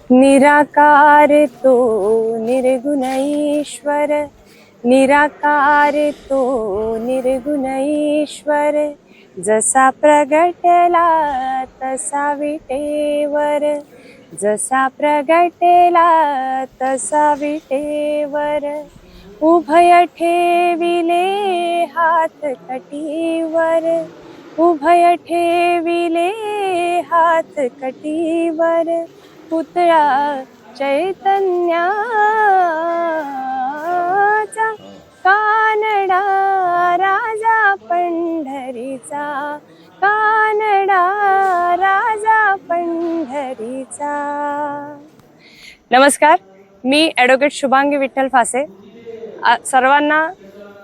निराकार तो निर्गुण ईश्वर, निराकार तो निर्गुण ईश्वर, जसा प्रगटला तसा विटेवर, जसा प्रगटला तसा विटेवर, उभय ठेविले हात कटीवर, उभय ठेविले हात कटीवर, पुतळा चैतन्याचा कानडा राजा पंढरीचा, कानडा राजा पंढरीचा। नमस्कार, मी ॲडव्होकेट शुभांगी विठ्ठल फासे। सर्वांना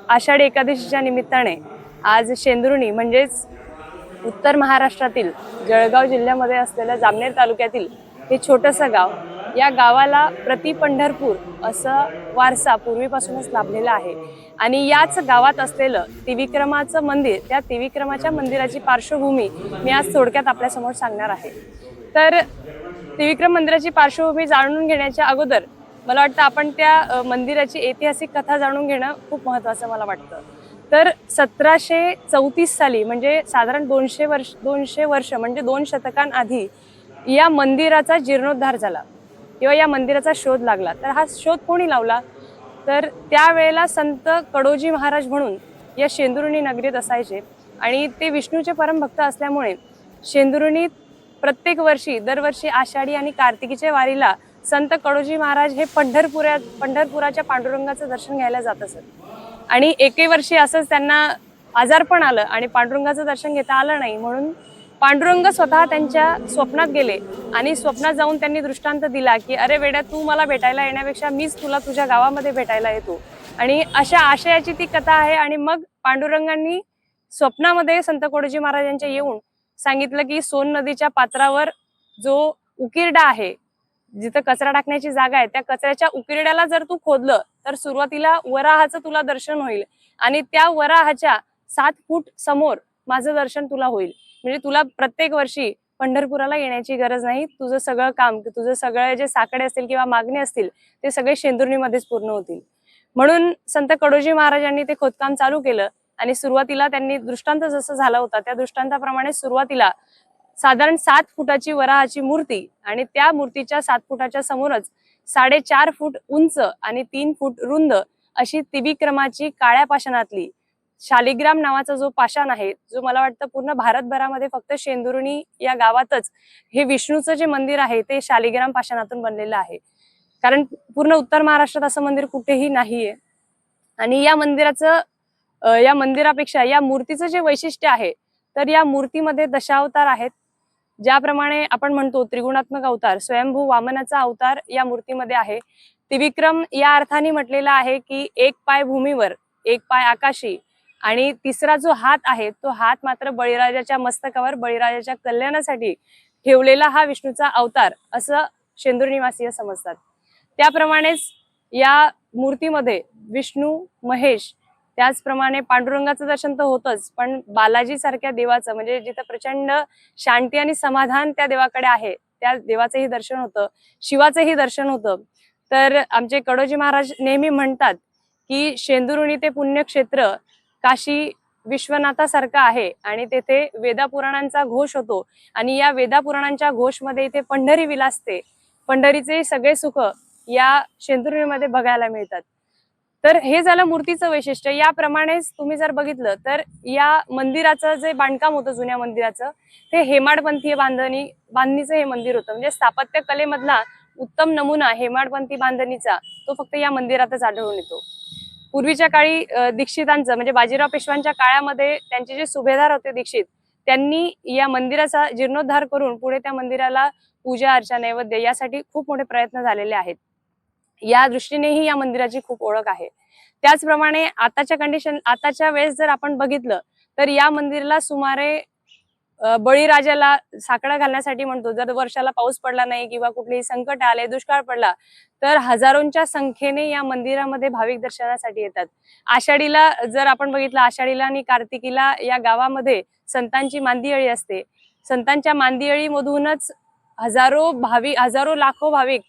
आषाढी एकादशीच्या निमित्ताने आज शेंदुर्णी म्हणजेच उत्तर महाराष्ट्रातील जळगाव जिल्ह्यामध्ये असलेल्या जामनेर तालुक्यातील हे छोटंसं गाव, या गावाला प्रति पंढरपूर असं वारसा पूर्वीपासूनच लाभलेला आहे। आणि याच गावात असलेलं त्रिविक्रमाचं मंदिर, त्या त्रिविक्रमाच्या मंदिराची पार्श्वभूमी मी आज थोडक्यात आपल्यासमोर सांगणार आहे। तर त्रिविक्रम मंदिराची पार्श्वभूमी जाणून घेण्याच्या अगोदर मला वाटतं आपण त्या मंदिराची ऐतिहासिक कथा जाणून घेणं खूप महत्त्वाचं मला वाटतं। तर 1734 साली म्हणजे साधारण 200 वर्ष म्हणजे 2 शतकांआधी या मंदिराचा जीर्णोद्धार झाला किंवा या मंदिराचा शोध लागला। तर हा शोध कोणी लावला? तर त्यावेळेला संत कडोजी महाराज म्हणून या शेंदुर्णी नगरीत असायचे आणि ते विष्णूचे परमभक्त असल्यामुळे शेंदुर्णीत प्रत्येक वर्षी दरवर्षी आषाढी आणि कार्तिकीच्या वारीला संत कडोजी महाराज हे पंढरपुराच्या पांडुरंगाचं दर्शन घ्यायला जात असत। आणि एके वर्षी असंच त्यांना आजारपण आलं आणि पांडुरंगाचं दर्शन घेता आलं नाही, म्हणून पांडुरंग स्वतः त्यांच्या स्वप्नात गेले आणि स्वप्नात जाऊन त्यांनी दृष्टांत दिला की अरे वेड्या, तू मला भेटायला येण्यापेक्षा मीच तुला तुझ्या गावामध्ये भेटायला येतो। आणि अशा आशयाची ती कथा आहे। आणि मग पांडुरंगांनी स्वप्नामध्ये संत कडोजी महाराजांच्या येऊन सांगितलं की सोन नदीच्या पात्रावर जो उकिरडा आहे, जिथं कचरा टाकण्याची जागा आहे, त्या कचऱ्याच्या उकिरड्याला जर तू खोदलं तर सुरुवातीला वराहाचं तुला दर्शन होईल आणि त्या वराहाच्या 7 फूट समोर माझं दर्शन तुला होईल। म्हणजे तुला प्रत्येक वर्षी पंढरपुराला येण्याची गरज नाही, तुझं सगळं काम, तुझं सगळे जे साकडे असतील किंवा मागणे असतील ते सगळे शेंदुर्णीमध्येच पूर्ण होतील। म्हणून संत कडोजी महाराजांनी ते खोदकाम चालू केलं आणि सुरुवातीला त्यांनी दृष्टांत जसं झाला होता त्या दृष्टांताप्रमाणे सुरुवातीला साधारण 7 फुटाची वराहाची मूर्ती आणि त्या मूर्तीच्या 7 फुटाच्या समोरच 4.5 फूट उंच आणि 3 फूट रुंद अशी त्रिविक्रमाची काळ्या पाषाणातली शालिग्राम नावाचा जो पाषाण आहे, जो मला वाटतं पूर्ण भारतभरामध्ये फक्त शेंदुर्णी या गावातच हे विष्णूचं जे मंदिर आहे ते शालिग्राम पाषाणातून बनलेलं आहे। कारण पूर्ण उत्तर महाराष्ट्रात असं मंदिर कुठेही नाहीये। आणि या मंदिरापेक्षा या मूर्तीचं जे वैशिष्ट्य आहे, तर या मूर्तीमध्ये दशावतार आहेत। ज्याप्रमाणे आपण म्हणतो त्रिगुणात्मक अवतार, स्वयंभू वामनाचा अवतार या मूर्तीमध्ये आहे। त्रिविक्रम या अर्थाने म्हटलेला आहे की एक पाय भूमीवर, एक पाय आकाशी आणि तिसरा जो हात आहे तो हात मात्र बळीराजाच्या मस्तकावर, बळीराजाच्या कल्याणासाठी ठेवलेला हा विष्णूचा अवतार असं शेंदुर्णीवासीय समजतात। त्याप्रमाणेच या मूर्तीमध्ये विष्णू, महेश, त्याचप्रमाणे पांडुरंगाचं दर्शन तर होतच, पण बालाजी सारख्या देवाचं म्हणजे जिथं प्रचंड शांती आणि समाधान त्या देवाकडे आहे त्या देवाचंही दर्शन होतं, शिवाचंही दर्शन होतं। तर आमचे कडोजी महाराज नेहमी म्हणतात की शेंदुर्णी ते पुण्यक्षेत्र काशी विश्वनाथासारखं आहे आणि तेथे वेदापुराणांचा घोष होतो आणि या वेदापुराणांच्या घोषमध्ये इथे पंढरी विलासते। पंढरीचे सगळे सुख या शेंदुर्णीमध्ये बघायला मिळतात। तर हे झालं मूर्तीचं वैशिष्ट्य। याप्रमाणेच तुम्ही जर बघितलं तर या मंदिराचं जे बांधकाम होतं जुन्या मंदिराचं, ते हेमाडपंथीय बांधणीचं हे मंदिर होतं। म्हणजे स्थापत्य कलेमधला उत्तम नमुना हेमाडपंथी बांधणीचा तो फक्त या मंदिरातच आढळून येतो। पूर्वीच्या काळी दीक्षितांचं म्हणजे बाजीराव पेशव्यांच्या काळामध्ये त्यांचे जे सुभेदार होते दीक्षित, त्यांनी या मंदिराचा जीर्णोद्धार करून पुढे त्या मंदिराला पूजा अर्चा नैवेद्य यासाठी खूप मोठे प्रयत्न झालेले आहेत। या दृष्टीनेही या मंदिराची खूप ओळख आहे। त्याचप्रमाणे आताच्या वेळेस जर आपण बघितलं तर या मंदिराला सुमारे बळीराजाला साकडं घालण्यासाठी म्हणतो, जर वर्षाला पाऊस पडला नाही किंवा कुठलेही संकट आले, दुष्काळ पडला तर हजारोंच्या संख्येने या मंदिरामध्ये भाविक दर्शनासाठी येतात। आषाढीला जर आपण बघितलं, आषाढीला आणि कार्तिकीला या गावामध्ये संतांची मांदियाळी असते संतांच्या मांदियाळीमधूनच हजारो लाखो भाविक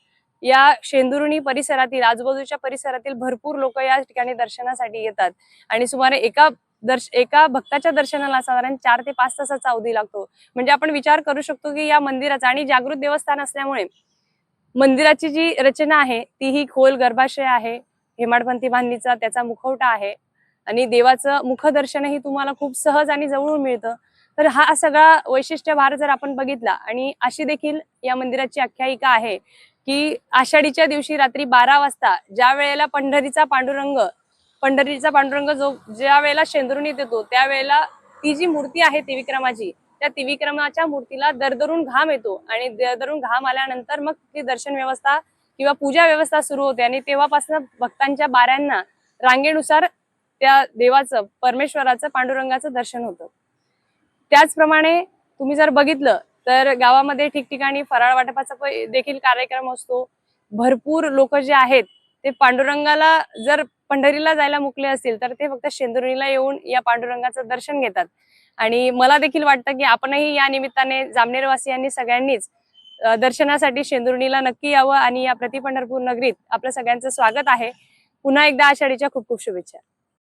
या शेंदुर्णी परिसरातील, आजूबाजूच्या परिसरातील भरपूर लोक या ठिकाणी दर्शनासाठी येतात आणि सुमारे एका भक्ताच्या दर्शनाला साधारण 4 ते 5 तासाचा अवधी लागतो. म्हणजे आपण विचार करू शकतो की या मंदिराचा, आणि जागृत देवस्थान असल्यामुळे मंदिराची जी रचना आहे तीही खोल गर्भाशय आहे, हेमाडपंथी बांधणीचा त्याचा मुखवटा आहे आणि देवाचं मुखदर्शनही तुम्हाला खूप सहज आणि जवळून मिळतं. तर हा सगळा वैशिष्ट्यभार जर आपण बघितला, आणि अशी देखील या मंदिराची आख्यायिका आहे की आषाढीच्या दिवशी रात्री 12 वाजता ज्या वेळेला पंढरीचा पांडुरंग जो ज्या वेळेला शेंदुर्णीत येतो, त्यावेळेला ती जी मूर्ती आहे त्रिविक्रमाची, त्या त्रिविक्रमाच्या मूर्तीला दरदरून घाम येतो आणि दरदरून घाम आल्यानंतर मग ती दर्शन व्यवस्था किंवा पूजा व्यवस्था सुरू होते आणि तेव्हापासून भक्तांच्या बाऱ्यांना रांगेनुसार त्या देवाचं, परमेश्वराचं, पांडुरंगाचं दर्शन होतं. त्याचप्रमाणे तुम्ही जर बघितलं तर गावामध्ये ठिकठिकाणी फराळ वाटपाचा देखील कार्यक्रम असतो. भरपूर लोक जे आहेत ते पांडुरंगाला, जर पंढरीला जायला मुकले असतील तर ते फक्त शेंदुर्णीला येऊन या पांडुरंगाचं दर्शन घेतात. आणि मला देखील वाटतं की आपणही या निमित्ताने जामनेरवासियांनी सगळ्यांनीच दर्शनासाठी शेंदुर्णीला नक्की यावं आणि या प्रति पंढरपूर नगरीत आपलं सगळ्यांचं स्वागत आहे. पुन्हा एकदा आषाढीच्या खूप खूप शुभेच्छा.